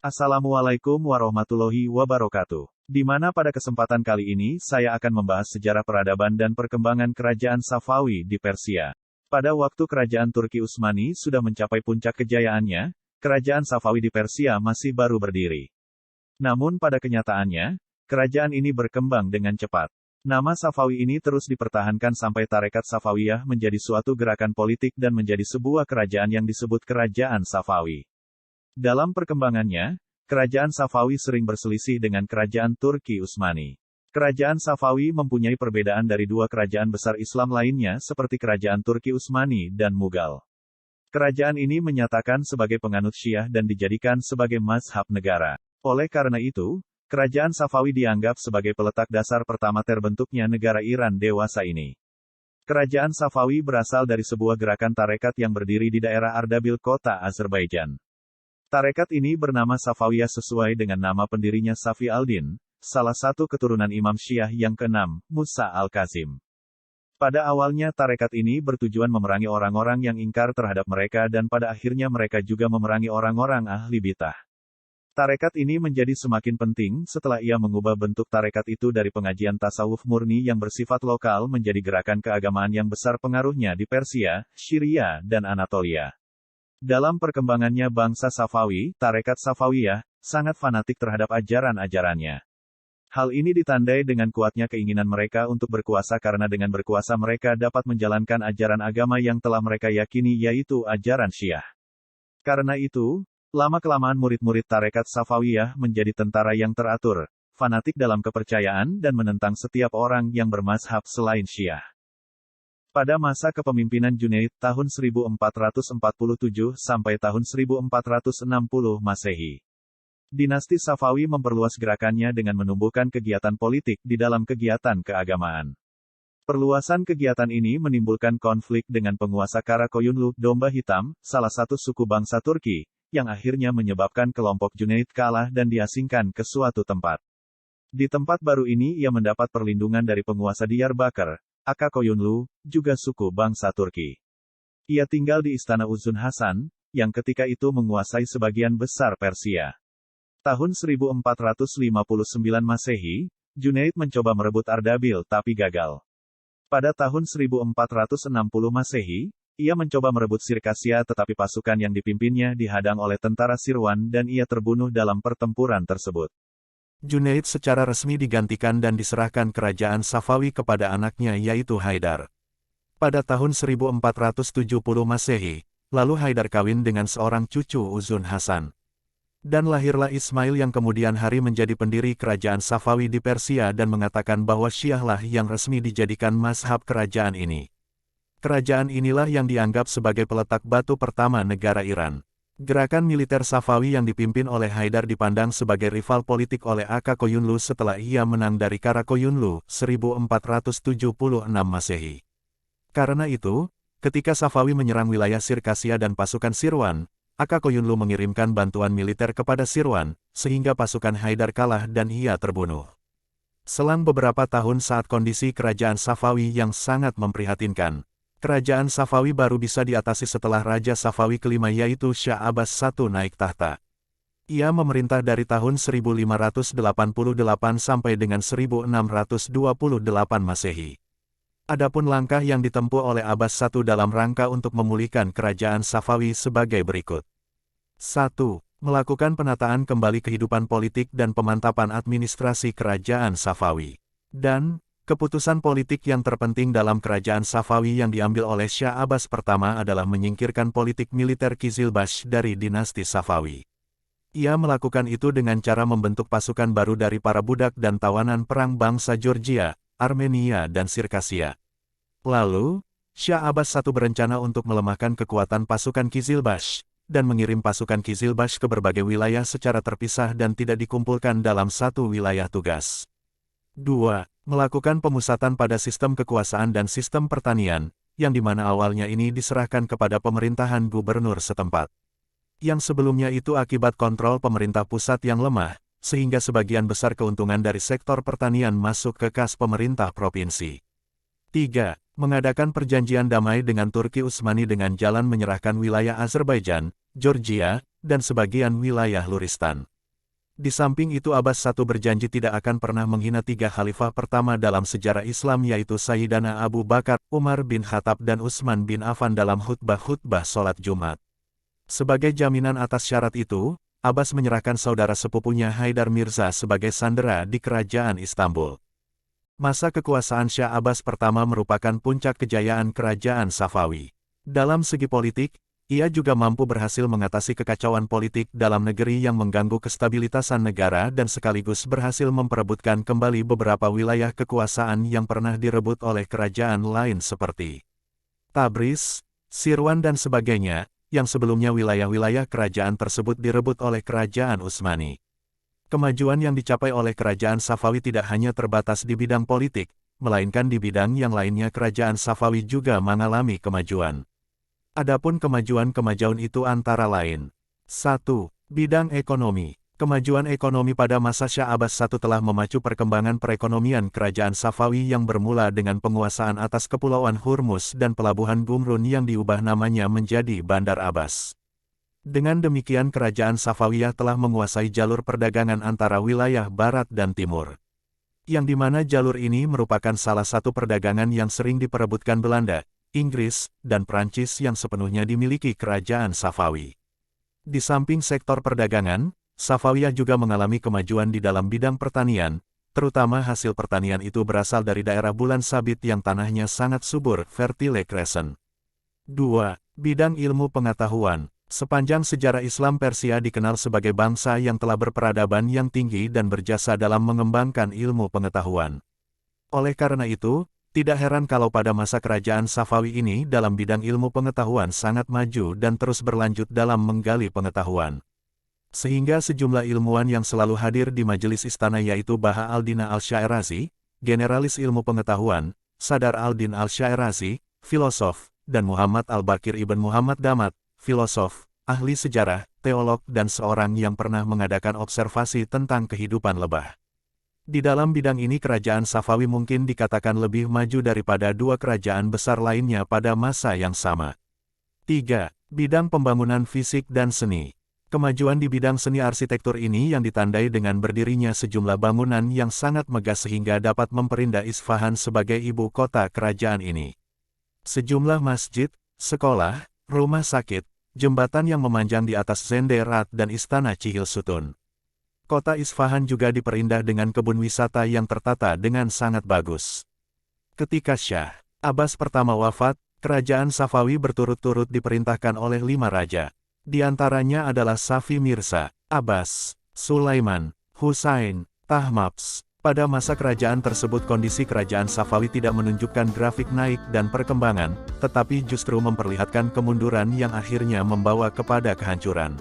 Assalamualaikum warahmatullahi wabarakatuh. Di mana pada kesempatan kali ini saya akan membahas sejarah peradaban dan perkembangan kerajaan Safawi di Persia. Pada waktu kerajaan Turki Utsmani sudah mencapai puncak kejayaannya, kerajaan Safawi di Persia masih baru berdiri. Namun pada kenyataannya, kerajaan ini berkembang dengan cepat. Nama Safawi ini terus dipertahankan sampai Tarekat Safawiyah menjadi suatu gerakan politik dan menjadi sebuah kerajaan yang disebut Kerajaan Safawi. Dalam perkembangannya, kerajaan Safawi sering berselisih dengan kerajaan Turki Utsmani. Kerajaan Safawi mempunyai perbedaan dari dua kerajaan besar Islam lainnya seperti kerajaan Turki Utsmani dan Mughal. Kerajaan ini menyatakan sebagai penganut Syiah dan dijadikan sebagai mazhab negara. Oleh karena itu, kerajaan Safawi dianggap sebagai peletak dasar pertama terbentuknya negara Iran dewasa ini. Kerajaan Safawi berasal dari sebuah gerakan tarekat yang berdiri di daerah Ardabil kota Azerbaijan. Tarekat ini bernama Safawiyah sesuai dengan nama pendirinya Safi al-Din, salah satu keturunan Imam Syiah yang keenam, Musa al-Kazim. Pada awalnya tarekat ini bertujuan memerangi orang-orang yang ingkar terhadap mereka dan pada akhirnya mereka juga memerangi orang-orang ahli bidah. Tarekat ini menjadi semakin penting setelah ia mengubah bentuk tarekat itu dari pengajian tasawuf murni yang bersifat lokal menjadi gerakan keagamaan yang besar pengaruhnya di Persia, Syria, dan Anatolia. Dalam perkembangannya bangsa Safawi, Tarekat Safawiyah, sangat fanatik terhadap ajaran-ajarannya. Hal ini ditandai dengan kuatnya keinginan mereka untuk berkuasa karena dengan berkuasa mereka dapat menjalankan ajaran agama yang telah mereka yakini yaitu ajaran Syiah. Karena itu, lama-kelamaan murid-murid Tarekat Safawiyah menjadi tentara yang teratur, fanatik dalam kepercayaan dan menentang setiap orang yang bermazhab selain Syiah. Pada masa kepemimpinan Junaid tahun 1447 sampai tahun 1460 Masehi, dinasti Safawi memperluas gerakannya dengan menumbuhkan kegiatan politik di dalam kegiatan keagamaan. Perluasan kegiatan ini menimbulkan konflik dengan penguasa Karakoyunlu, Domba Hitam, salah satu suku bangsa Turki, yang akhirnya menyebabkan kelompok Junaid kalah dan diasingkan ke suatu tempat. Di tempat baru ini ia mendapat perlindungan dari penguasa Diyarbakir, Koyunlu, juga suku bangsa Turki. Ia tinggal di istana Uzun Hasan, yang ketika itu menguasai sebagian besar Persia. Tahun 1459 Masehi, Junaid mencoba merebut Ardabil tapi gagal. Pada tahun 1460 Masehi, ia mencoba merebut Sirkasia tetapi pasukan yang dipimpinnya dihadang oleh tentara Sirwan dan ia terbunuh dalam pertempuran tersebut. Junaid secara resmi digantikan dan diserahkan kerajaan Safawi kepada anaknya yaitu Haidar. Pada tahun 1470 Masehi, lalu Haidar kawin dengan seorang cucu Uzun Hasan. Dan lahirlah Ismail yang kemudian hari menjadi pendiri kerajaan Safawi di Persia dan mengatakan bahwa Syiahlah yang resmi dijadikan mazhab kerajaan ini. Kerajaan inilah yang dianggap sebagai peletak batu pertama negara Iran. Gerakan militer Safawi yang dipimpin oleh Haidar dipandang sebagai rival politik oleh Koyunlu setelah ia menang dari Karakoyunlu, 1476 Masehi. Karena itu, ketika Safawi menyerang wilayah Sirkasia dan pasukan Sirwan, Koyunlu mengirimkan bantuan militer kepada Sirwan, sehingga pasukan Haidar kalah dan ia terbunuh. Selang beberapa tahun saat kondisi kerajaan Safawi yang sangat memprihatinkan, kerajaan Safawi baru bisa diatasi setelah Raja Safawi kelima yaitu Shah Abbas I naik tahta. Ia memerintah dari tahun 1588 sampai dengan 1628 Masehi. Adapun langkah yang ditempuh oleh Abbas I dalam rangka untuk memulihkan kerajaan Safawi sebagai berikut. 1. Melakukan penataan kembali kehidupan politik dan pemantapan administrasi kerajaan Safawi. Dan keputusan politik yang terpenting dalam kerajaan Safawi yang diambil oleh Shah Abbas pertama adalah menyingkirkan politik militer Qizilbash dari dinasti Safawi. Ia melakukan itu dengan cara membentuk pasukan baru dari para budak dan tawanan perang bangsa Georgia, Armenia dan Sirkasia. Lalu, Shah Abbas I berencana untuk melemahkan kekuatan pasukan Qizilbash, dan mengirim pasukan Qizilbash ke berbagai wilayah secara terpisah dan tidak dikumpulkan dalam satu wilayah tugas. 2. Melakukan pemusatan pada sistem kekuasaan dan sistem pertanian, yang dimana awalnya ini diserahkan kepada pemerintahan gubernur setempat. Yang sebelumnya itu akibat kontrol pemerintah pusat yang lemah, sehingga sebagian besar keuntungan dari sektor pertanian masuk ke kas pemerintah provinsi. 3. Mengadakan perjanjian damai dengan Turki Utsmani dengan jalan menyerahkan wilayah Azerbaijan, Georgia, dan sebagian wilayah Luristan. Di samping itu Abbas I berjanji tidak akan pernah menghina tiga khalifah pertama dalam sejarah Islam yaitu Sayyidina Abu Bakar, Umar bin Khattab dan Utsman bin Affan dalam khutbah-khutbah sholat Jumat. Sebagai jaminan atas syarat itu, Abbas menyerahkan saudara sepupunya Haidar Mirza sebagai sandera di kerajaan Istanbul. Masa kekuasaan Syah Abbas pertama merupakan puncak kejayaan kerajaan Safawi. Dalam segi politik, ia juga mampu berhasil mengatasi kekacauan politik dalam negeri yang mengganggu kestabilitasan negara dan sekaligus berhasil memperebutkan kembali beberapa wilayah kekuasaan yang pernah direbut oleh kerajaan lain seperti Tabriz, Sirwan dan sebagainya, yang sebelumnya wilayah-wilayah kerajaan tersebut direbut oleh kerajaan Utsmani. Kemajuan yang dicapai oleh kerajaan Safawi tidak hanya terbatas di bidang politik, melainkan di bidang yang lainnya kerajaan Safawi juga mengalami kemajuan. Adapun kemajuan itu antara lain. 1. Bidang ekonomi. Kemajuan ekonomi pada masa Syah Abbas I telah memacu perkembangan perekonomian kerajaan Safawi yang bermula dengan penguasaan atas Kepulauan Hormuz dan pelabuhan Gumrun yang diubah namanya menjadi Bandar Abbas. Dengan demikian kerajaan Safawiyah telah menguasai jalur perdagangan antara wilayah barat dan timur. Yang dimana jalur ini merupakan salah satu perdagangan yang sering diperebutkan Belanda, Inggris, dan Prancis yang sepenuhnya dimiliki kerajaan Safawi. Di samping sektor perdagangan, Safawiyah juga mengalami kemajuan di dalam bidang pertanian, terutama hasil pertanian itu berasal dari daerah Bulan Sabit yang tanahnya sangat subur, fertile crescent. 2. Bidang ilmu pengetahuan. Sepanjang sejarah Islam Persia dikenal sebagai bangsa yang telah berperadaban yang tinggi dan berjasa dalam mengembangkan ilmu pengetahuan. Oleh karena itu, tidak heran kalau pada masa kerajaan Safawi ini dalam bidang ilmu pengetahuan sangat maju dan terus berlanjut dalam menggali pengetahuan. Sehingga sejumlah ilmuwan yang selalu hadir di majelis istana yaitu Baha al-Din al-Syairazi, generalis ilmu pengetahuan, Sadar al-Din al-Syairazi, filosof, dan Muhammad al-Bakir ibn Muhammad Damat, filosof, ahli sejarah, teolog dan seorang yang pernah mengadakan observasi tentang kehidupan lebah. Di dalam bidang ini kerajaan Safawi mungkin dikatakan lebih maju daripada dua kerajaan besar lainnya pada masa yang sama. 3. Bidang pembangunan fisik dan seni. Kemajuan di bidang seni arsitektur ini yang ditandai dengan berdirinya sejumlah bangunan yang sangat megah sehingga dapat memperindah Isfahan sebagai ibu kota kerajaan ini. Sejumlah masjid, sekolah, rumah sakit, jembatan yang memanjang di atas Zenderat dan istana Cihil Sutun. Kota Isfahan juga diperindah dengan kebun wisata yang tertata dengan sangat bagus. Ketika Syah Abbas pertama wafat, kerajaan Safawi berturut-turut diperintahkan oleh 5 raja. Di antaranya adalah Safi Mirza, Abbas, Sulaiman, Husain, Tahmaps. Pada masa kerajaan tersebut kondisi kerajaan Safawi tidak menunjukkan grafik naik dan perkembangan, tetapi justru memperlihatkan kemunduran yang akhirnya membawa kepada kehancuran.